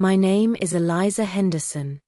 My name is Eliza Henderson.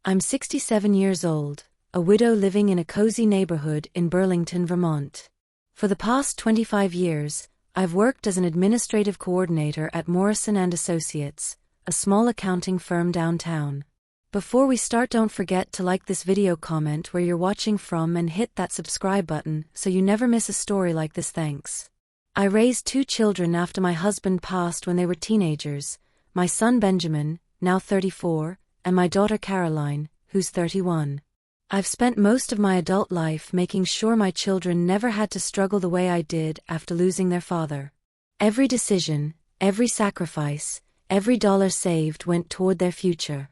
I'm 67 years old, a widow living in a cozy neighborhood in Burlington, Vermont. For the past 25 years, I've worked as an administrative coordinator at Morrison & Associates, a small accounting firm downtown. Before we start, don't forget to like this video, comment where you're watching from, and hit that subscribe button so you never miss a story like this. Thanks. I raised 2 children after my husband passed when they were teenagers, my son Benjamin, now 34, and my daughter Caroline, who's 31. I've spent most of my adult life making sure my children never had to struggle the way I did after losing their father. Every decision, every sacrifice, every dollar saved went toward their future.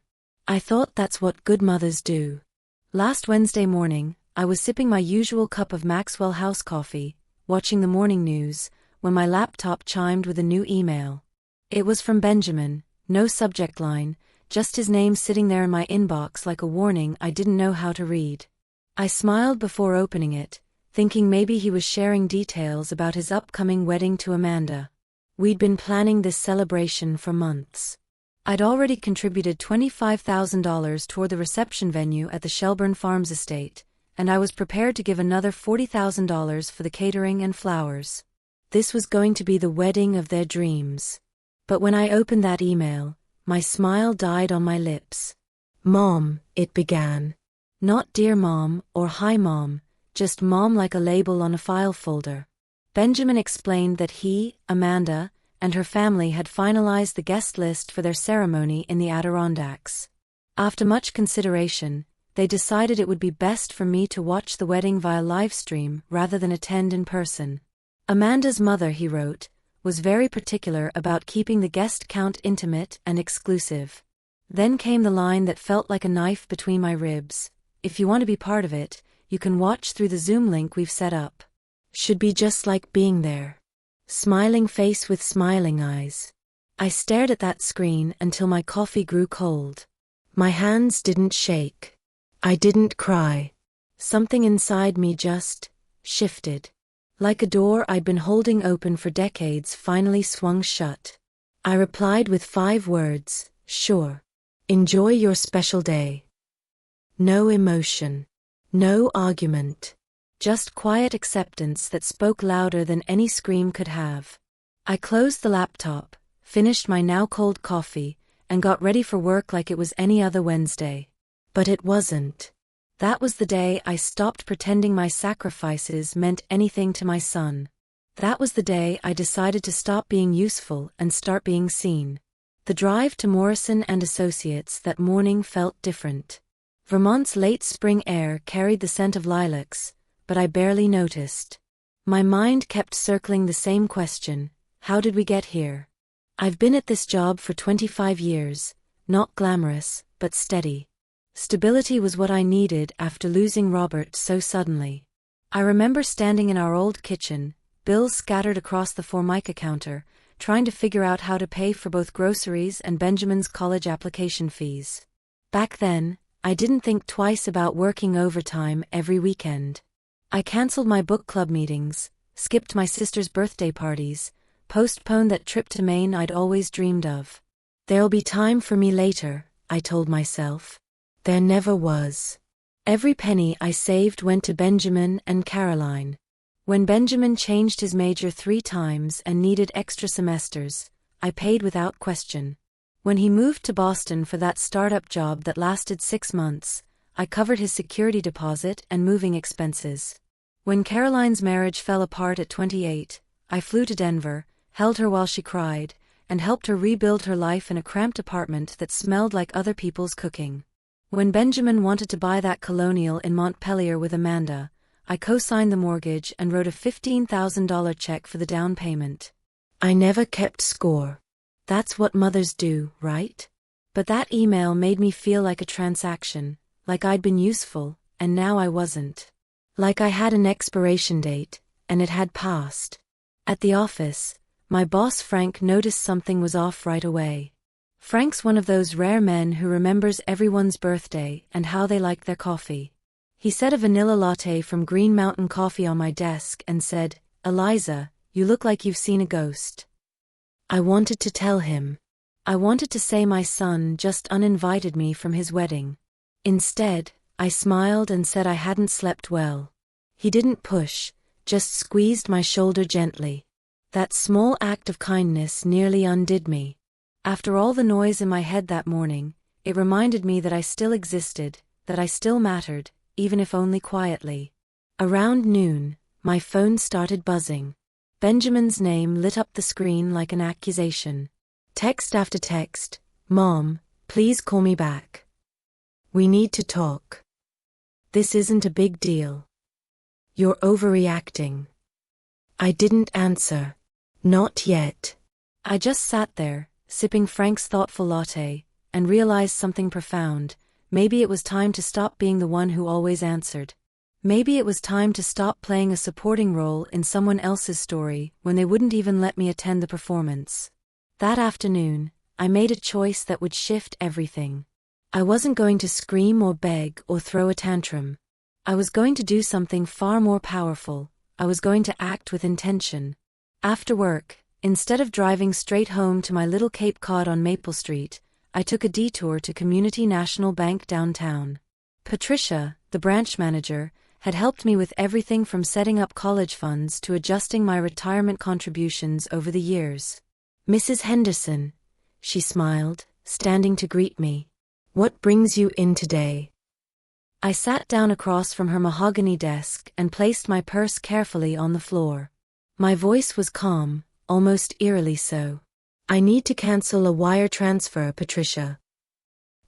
I thought that's what good mothers do. Last Wednesday morning, I was sipping my usual cup of Maxwell House coffee, watching the morning news, when my laptop chimed with a new email. It was from Benjamin, no subject line, just his name sitting there in my inbox like a warning I didn't know how to read. I smiled before opening it, thinking maybe he was sharing details about his upcoming wedding to Amanda. We'd been planning this celebration for months. I'd already contributed $25,000 toward the reception venue at the Shelburne Farms estate, and I was prepared to give another $40,000 for the catering and flowers. This was going to be the wedding of their dreams. But when I opened that email, my smile died on my lips. "Mom," it began. Not "Dear Mom" or "Hi Mom," just "Mom" like a label on a file folder. Benjamin explained that he, Amanda, and her family had finalized the guest list for their ceremony in the Adirondacks. After much consideration, they decided it would be best for me to watch the wedding via livestream rather than attend in person. Amanda's mother, he wrote, was very particular about keeping the guest count intimate and exclusive. Then came the line that felt like a knife between my ribs: "If you want to be part of it, you can watch through the Zoom link we've set up. Should be just like being there." Smiling face with smiling eyes. I stared at that screen until my coffee grew cold. My hands didn't shake. I didn't cry. Something inside me just shifted. Like a door I'd been holding open for decades finally swung shut. I replied with 5 words: "Sure. Enjoy your special day." No emotion. No argument. Just quiet acceptance that spoke louder than any scream could have. I closed the laptop, finished my now cold coffee, and got ready for work like it was any other Wednesday. But it wasn't. That was the day I stopped pretending my sacrifices meant anything to my son. That was the day I decided to stop being useful and start being seen. The drive to Morrison & Associates that morning felt different. Vermont's late spring air carried the scent of lilacs, but I barely noticed. My mind kept circling the same question: how did we get here? I've been at this job for 25 years, not glamorous, but steady. Stability was what I needed after losing Robert so suddenly. I remember standing in our old kitchen, bills scattered across the Formica counter, trying to figure out how to pay for both groceries and Benjamin's college application fees. Back then, I didn't think twice about working overtime every weekend. I canceled my book club meetings, skipped my sister's birthday parties, postponed that trip to Maine I'd always dreamed of. There'll be time for me later, I told myself. There never was. Every penny I saved went to Benjamin and Caroline. When Benjamin changed his major 3 times and needed extra semesters, I paid without question. When he moved to Boston for that startup job that lasted 6 months, I covered his security deposit and moving expenses. When Caroline's marriage fell apart at 28, I flew to Denver, held her while she cried, and helped her rebuild her life in a cramped apartment that smelled like other people's cooking. When Benjamin wanted to buy that colonial in Montpelier with Amanda, I co-signed the mortgage and wrote a $15,000 check for the down payment. I never kept score. That's what mothers do, right? But that email made me feel like a transaction, like I'd been useful, and now I wasn't. Like I had an expiration date, and it had passed. At the office, my boss Frank noticed something was off right away. Frank's one of those rare men who remembers everyone's birthday and how they like their coffee. He set a vanilla latte from Green Mountain Coffee on my desk and said, "Eliza, you look like you've seen a ghost." I wanted to tell him. I wanted to say my son just uninvited me from his wedding. Instead, I smiled and said I hadn't slept well. He didn't push, just squeezed my shoulder gently. That small act of kindness nearly undid me. After all the noise in my head that morning, it reminded me that I still existed, that I still mattered, even if only quietly. Around noon, my phone started buzzing. Benjamin's name lit up the screen like an accusation. Text after text, "Mom, please call me back. We need to talk. This isn't a big deal. You're overreacting." I didn't answer. Not yet. I just sat there, sipping Frank's thoughtful latte, and realized something profound. Maybe it was time to stop being the one who always answered. Maybe it was time to stop playing a supporting role in someone else's story when they wouldn't even let me attend the performance. That afternoon, I made a choice that would shift everything. I wasn't going to scream or beg or throw a tantrum. I was going to do something far more powerful. I was going to act with intention. After work, instead of driving straight home to my little Cape Cod on Maple Street, I took a detour to Community National Bank downtown. Patricia, the branch manager, had helped me with everything from setting up college funds to adjusting my retirement contributions over the years. "Mrs. Henderson," she smiled, standing to greet me. "What brings you in today?" I sat down across from her mahogany desk and placed my purse carefully on the floor. My voice was calm, almost eerily so. "I need to cancel a wire transfer, Patricia."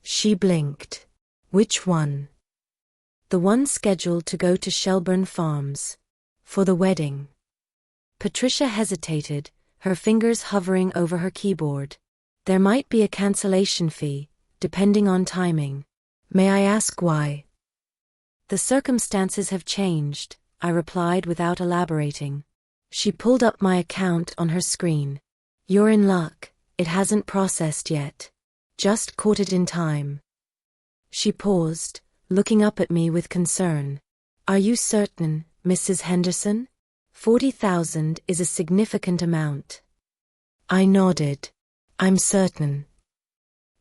She blinked. "Which one?" "The one scheduled to go to Shelburne Farms. For the wedding." Patricia hesitated, her fingers hovering over her keyboard. "There might be a cancellation fee, depending on timing." "May I ask why?" "The circumstances have changed," I replied without elaborating. She pulled up my account on her screen. "You're in luck, it hasn't processed yet. Just caught it in time." She paused, looking up at me with concern. "Are you certain, Mrs. Henderson? 40,000 is a significant amount." I nodded. "I'm certain."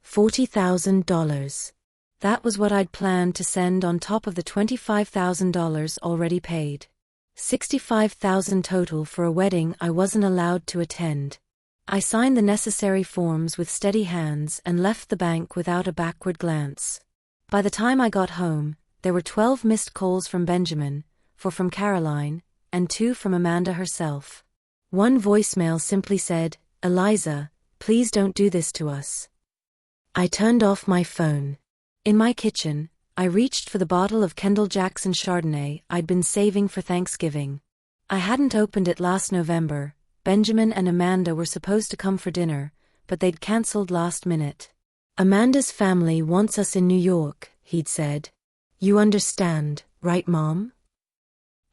$40,000. That was what I'd planned to send on top of the $25,000 already paid. $65,000 total for a wedding I wasn't allowed to attend. I signed the necessary forms with steady hands and left the bank without a backward glance. By the time I got home, there were 12 missed calls from Benjamin, 4 from Caroline, and 2 from Amanda herself. One voicemail simply said, "Eliza, please don't do this to us." I turned off my phone. In my kitchen, I reached for the bottle of Kendall Jackson Chardonnay I'd been saving for Thanksgiving. I hadn't opened it last November. Benjamin and Amanda were supposed to come for dinner, but they'd cancelled last minute. "Amanda's family wants us in New York," he'd said. "You understand, right, Mom?"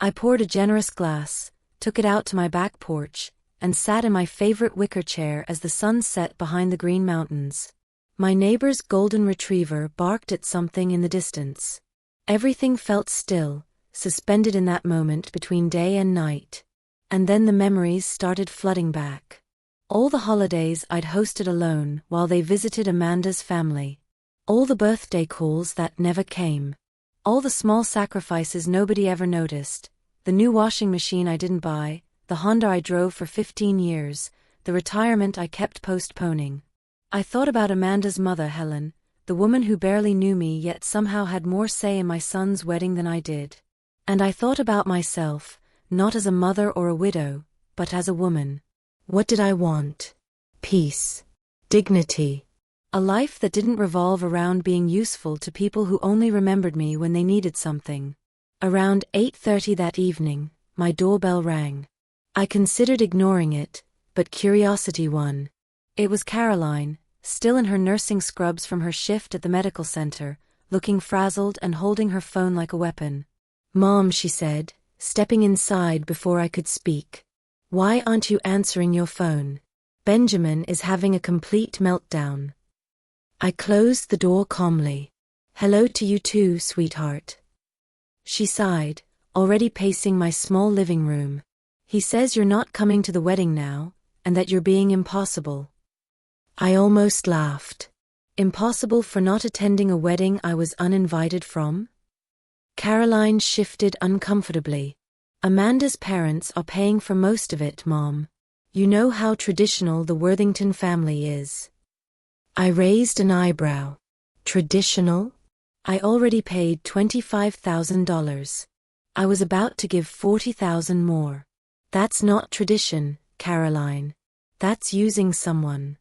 I poured a generous glass, took it out to my back porch, and sat in my favorite wicker chair as the sun set behind the Green Mountains. My neighbor's golden retriever barked at something in the distance. Everything felt still, suspended in that moment between day and night. And then the memories started flooding back. All the holidays I'd hosted alone while they visited Amanda's family. All the birthday calls that never came. All the small sacrifices nobody ever noticed. The new washing machine I didn't buy, the Honda I drove for 15 years, the retirement I kept postponing. I thought about Amanda's mother, Helen, the woman who barely knew me yet somehow had more say in my son's wedding than I did. And I thought about myself, not as a mother or a widow, but as a woman. What did I want? Peace. Dignity. A life that didn't revolve around being useful to people who only remembered me when they needed something. Around 8:30 that evening, my doorbell rang. I considered ignoring it, but curiosity won. It was Caroline, still in her nursing scrubs from her shift at the medical center, looking frazzled and holding her phone like a weapon. "Mom," she said, stepping inside before I could speak. "Why aren't you answering your phone? Benjamin is having a complete meltdown." I closed the door calmly. "Hello to you too, sweetheart." She sighed, already pacing my small living room. "He says you're not coming to the wedding now, and that you're being impossible." I almost laughed. Impossible for not attending a wedding I was uninvited from? Caroline shifted uncomfortably. Amanda's parents are paying for most of it, Mom. You know how traditional the Worthington family is. I raised an eyebrow. Traditional? I already paid $25,000. I was about to give $40,000 more. That's not tradition, Caroline. That's using someone.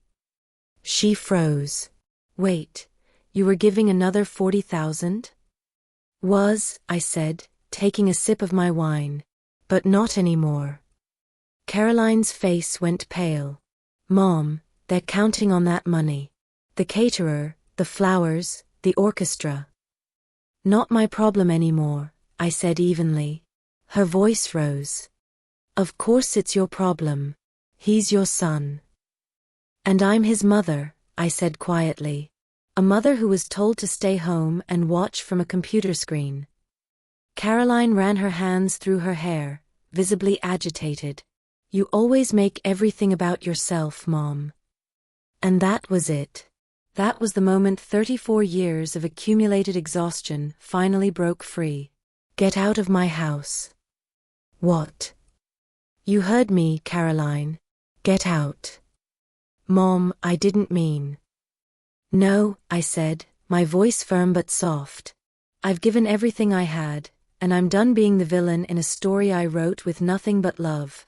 She froze. Wait, you were giving another $40,000? Was, I said, taking a sip of my wine. But not anymore. Caroline's face went pale. Mom, they're counting on that money. The caterer, the flowers, the orchestra. Not my problem anymore, I said evenly. Her voice rose. Of course it's your problem. He's your son. And I'm his mother, I said quietly. A mother who was told to stay home and watch from a computer screen. Caroline ran her hands through her hair, visibly agitated. You always make everything about yourself, Mom. And that was it. That was the moment 34 years of accumulated exhaustion finally broke free. Get out of my house. What? You heard me, Caroline. Get out. Mom, I didn't mean. No, I said, my voice firm but soft. I've given everything I had, and I'm done being the villain in a story I wrote with nothing but love.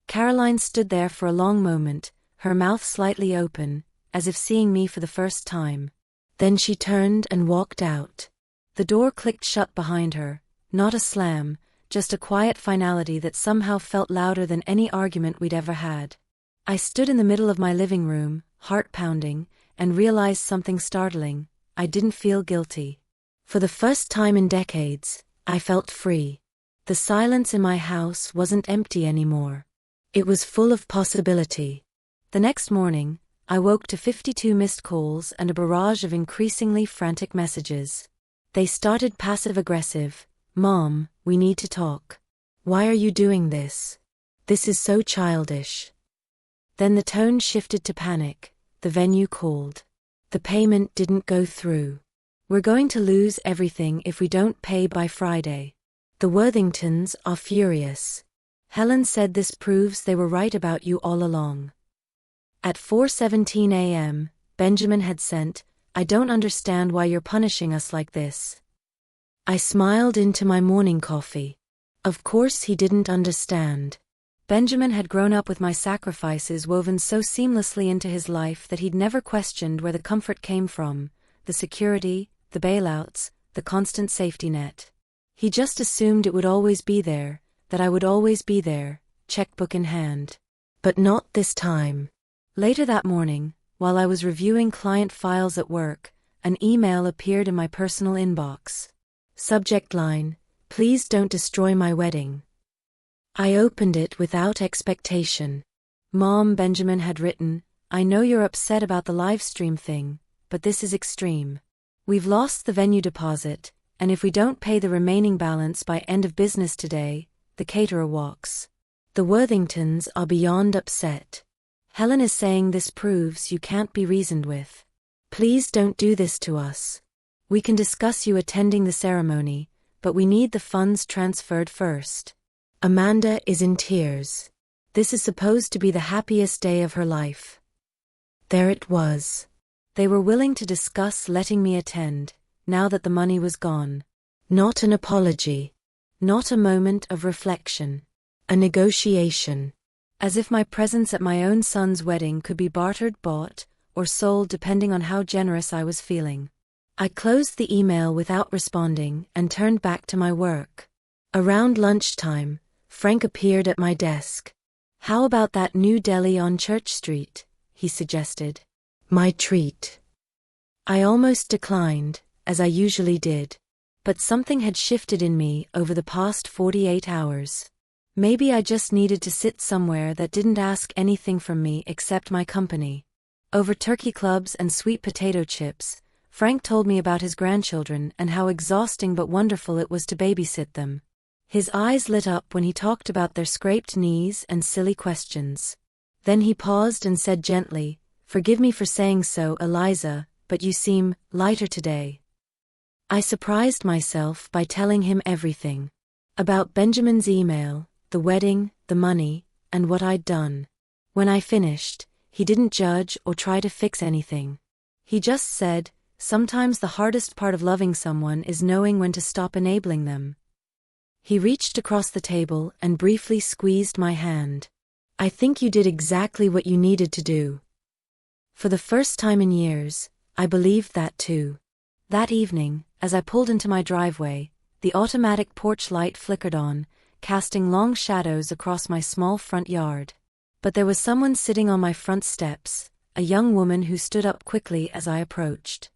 Caroline stood there for a long moment, her mouth slightly open, as if seeing me for the first time. Then she turned and walked out. The door clicked shut behind her, not a slam, just a quiet finality that somehow felt louder than any argument we'd ever had. I stood in the middle of my living room, heart pounding, and realized something startling. I didn't feel guilty. For the first time in decades, I felt free. The silence in my house wasn't empty anymore. It was full of possibility. The next morning, I woke to 52 missed calls and a barrage of increasingly frantic messages. They started passive-aggressive. Mom, we need to talk. Why are you doing this? This is so childish. Then the tone shifted to panic. The venue called. The payment didn't go through. We're going to lose everything if we don't pay by Friday. The Worthingtons are furious. Helen said this proves they were right about you all along. At 4:17 a.m., Benjamin had sent, I don't understand why you're punishing us like this. I smiled into my morning coffee. Of course he didn't understand. Benjamin had grown up with my sacrifices woven so seamlessly into his life that he'd never questioned where the comfort came from, the security, the bailouts, the constant safety net. He just assumed it would always be there, that I would always be there, checkbook in hand. But not this time. Later that morning, while I was reviewing client files at work, an email appeared in my personal inbox. Subject line, please don't destroy my wedding. I opened it without expectation. Mom, Benjamin had written, I know you're upset about the livestream thing, but this is extreme. We've lost the venue deposit, and if we don't pay the remaining balance by end of business today, the caterer walks. The Worthingtons are beyond upset. Helen is saying this proves you can't be reasoned with. Please don't do this to us. We can discuss you attending the ceremony, but we need the funds transferred first. Amanda is in tears. This is supposed to be the happiest day of her life. There it was. They were willing to discuss letting me attend, now that the money was gone. Not an apology. Not a moment of reflection. A negotiation. As if my presence at my own son's wedding could be bartered, bought, or sold depending on how generous I was feeling. I closed the email without responding and turned back to my work. Around lunchtime, Frank appeared at my desk. How about that new deli on Church Street? He suggested. My treat. I almost declined, as I usually did. But something had shifted in me over the past 48 hours. Maybe I just needed to sit somewhere that didn't ask anything from me except my company. Over turkey clubs and sweet potato chips, Frank told me about his grandchildren and how exhausting but wonderful it was to babysit them. His eyes lit up when he talked about their scraped knees and silly questions. Then he paused and said gently, Forgive me for saying so, Eliza, but you seem lighter today. I surprised myself by telling him everything. About Benjamin's email, the wedding, the money, and what I'd done. When I finished, he didn't judge or try to fix anything. He just said, sometimes the hardest part of loving someone is knowing when to stop enabling them. He reached across the table and briefly squeezed my hand. I think you did exactly what you needed to do. For the first time in years, I believed that too. That evening, as I pulled into my driveway, the automatic porch light flickered on, casting long shadows across my small front yard. But there was someone sitting on my front steps, a young woman who stood up quickly as I approached.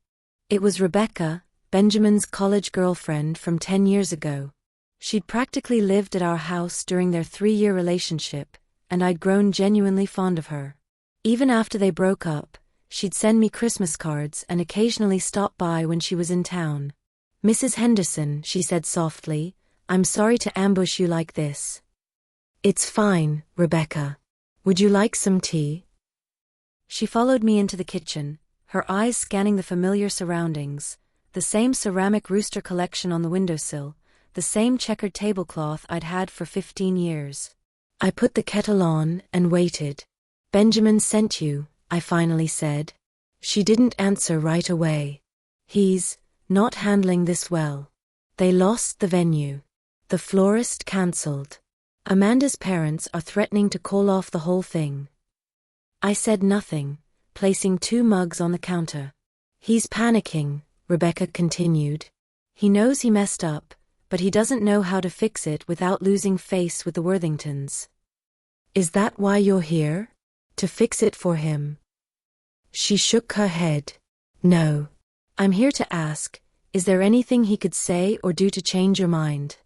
It was Rebecca, Benjamin's college girlfriend from 10 years ago. She'd practically lived at our house during their 3-year relationship, and I'd grown genuinely fond of her. Even after they broke up, she'd send me Christmas cards and occasionally stop by when she was in town. Mrs. Henderson, she said softly, I'm sorry to ambush you like this. It's fine, Rebecca. Would you like some tea? She followed me into the kitchen, her eyes scanning the familiar surroundings, the same ceramic rooster collection on the windowsill, the same checkered tablecloth I'd had for 15 years. I put the kettle on and waited. Benjamin sent you, I finally said. She didn't answer right away. He's not handling this well. They lost the venue. The florist cancelled. Amanda's parents are threatening to call off the whole thing. I said nothing, placing 2 mugs on the counter. He's panicking, Rebecca continued. He knows he messed up, but he doesn't know how to fix it without losing face with the Worthingtons. Is that why you're here? To fix it for him? She shook her head. No. I'm here to ask, is there anything he could say or do to change your mind?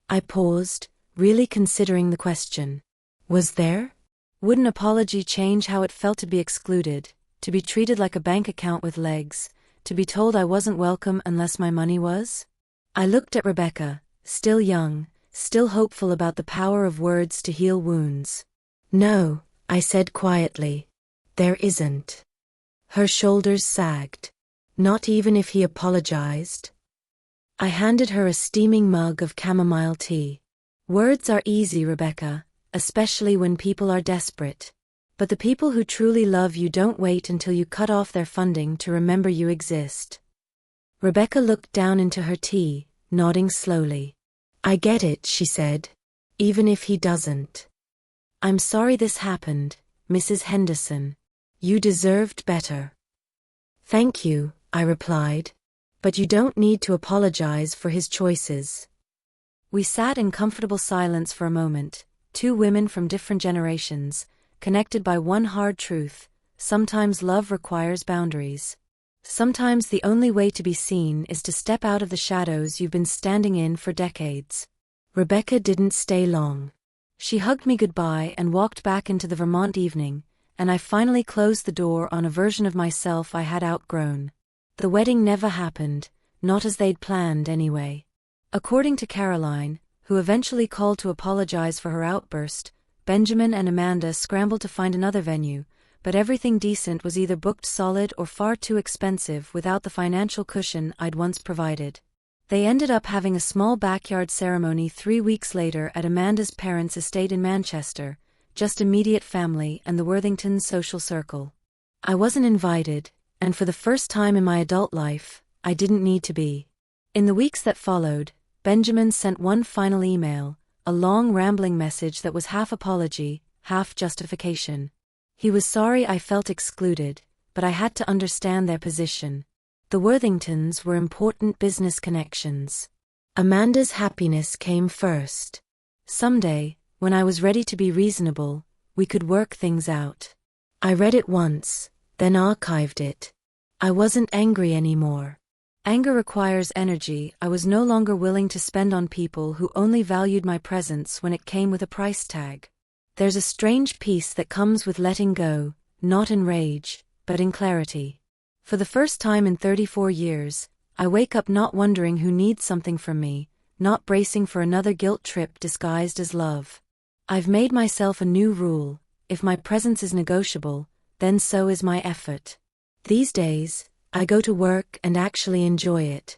I paused, really considering the question. Was there? Would an apology change how it felt to be excluded, to be treated like a bank account with legs, to be told I wasn't welcome unless my money was? I looked at Rebecca, still young, still hopeful about the power of words to heal wounds. No, I said quietly. There isn't. Her shoulders sagged. Not even if he apologized? I handed her a steaming mug of chamomile tea. Words are easy, Rebecca, especially when people are desperate. But the people who truly love you don't wait until you cut off their funding to remember you exist. Rebecca looked down into her tea, nodding slowly. I get it, she said. Even if he doesn't. I'm sorry this happened, Mrs. Henderson. You deserved better. Thank you, I replied. But you don't need to apologize for his choices. We sat in comfortable silence for a moment, 2 women from different generations, connected by one hard truth: sometimes love requires boundaries. Sometimes the only way to be seen is to step out of the shadows you've been standing in for decades. Rebecca didn't stay long. She hugged me goodbye and walked back into the Vermont evening, and I finally closed the door on a version of myself I had outgrown. The wedding never happened, not as they'd planned anyway. According to Caroline, who eventually called to apologize for her outburst, Benjamin and Amanda scrambled to find another venue, but everything decent was either booked solid or far too expensive without the financial cushion I'd once provided. They ended up having a small backyard ceremony 3 weeks later at Amanda's parents' estate in Manchester, just immediate family and the Worthingtons' social circle. I wasn't invited, and for the first time in my adult life, I didn't need to be. In the weeks that followed, Benjamin sent one final email, a long rambling message that was half apology, half justification. He was sorry I felt excluded, but I had to understand their position. The Worthingtons were important business connections. Amanda's happiness came first. Someday, when I was ready to be reasonable, we could work things out. I read it once, then archived it. I wasn't angry anymore. Anger requires energy I was no longer willing to spend on people who only valued my presence when it came with a price tag. There's a strange peace that comes with letting go, not in rage, but in clarity. For the first time in 34 years, I wake up not wondering who needs something from me, not bracing for another guilt trip disguised as love. I've made myself a new rule: if my presence is negotiable, then so is my effort. These days, I go to work and actually enjoy it.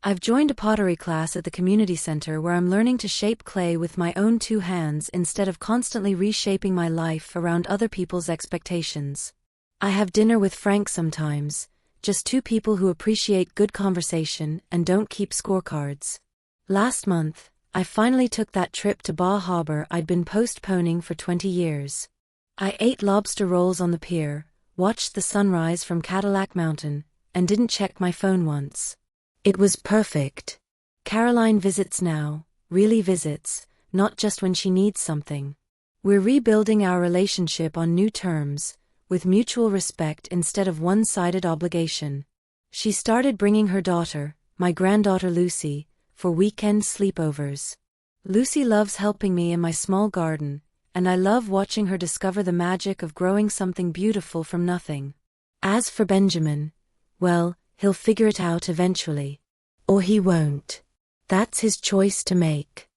I've joined a pottery class at the community center where I'm learning to shape clay with my own two hands instead of constantly reshaping my life around other people's expectations. I have dinner with Frank sometimes, just two people who appreciate good conversation and don't keep scorecards. Last month, I finally took that trip to Bar Harbor I'd been postponing for 20 years. I ate lobster rolls on the pier, watched the sunrise from Cadillac Mountain, and didn't check my phone once. It was perfect. Caroline visits now, really visits, not just when she needs something. We're rebuilding our relationship on new terms, with mutual respect instead of one-sided obligation. She started bringing her daughter, my granddaughter Lucy, for weekend sleepovers. Lucy loves helping me in my small garden, and I love watching her discover the magic of growing something beautiful from nothing. As for Benjamin, well, he'll figure it out eventually. Or he won't. That's his choice to make.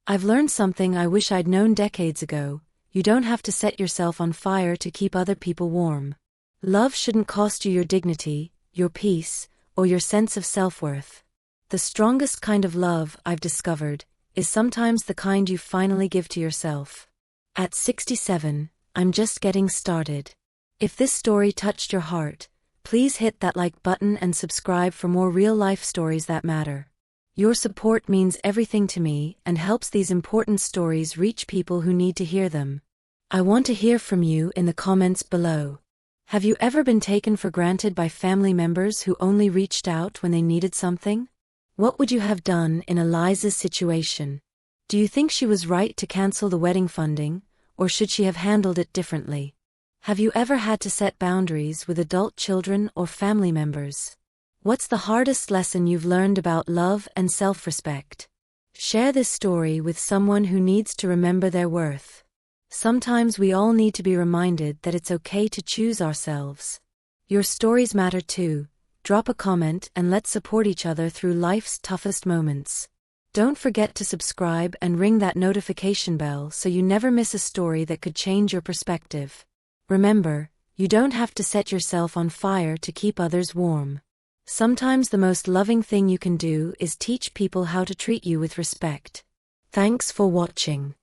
I've learned something I wish I'd known decades ago. You don't have to set yourself on fire to keep other people warm. Love shouldn't cost you your dignity, your peace, or your sense of self-worth. The strongest kind of love, I've discovered, is sometimes the kind you finally give to yourself. At 67, I'm just getting started. If this story touched your heart, please hit that like button and subscribe for more real-life stories that matter. Your support means everything to me and helps these important stories reach people who need to hear them. I want to hear from you in the comments below. Have you ever been taken for granted by family members who only reached out when they needed something? What would you have done in Eliza's situation? Do you think she was right to cancel the wedding funding, or should she have handled it differently? Have you ever had to set boundaries with adult children or family members? What's the hardest lesson you've learned about love and self-respect? Share this story with someone who needs to remember their worth. Sometimes we all need to be reminded that it's okay to choose ourselves. Your stories matter too. Drop a comment and let's support each other through life's toughest moments. Don't forget to subscribe and ring that notification bell so you never miss a story that could change your perspective. Remember, you don't have to set yourself on fire to keep others warm. Sometimes the most loving thing you can do is teach people how to treat you with respect. Thanks for watching.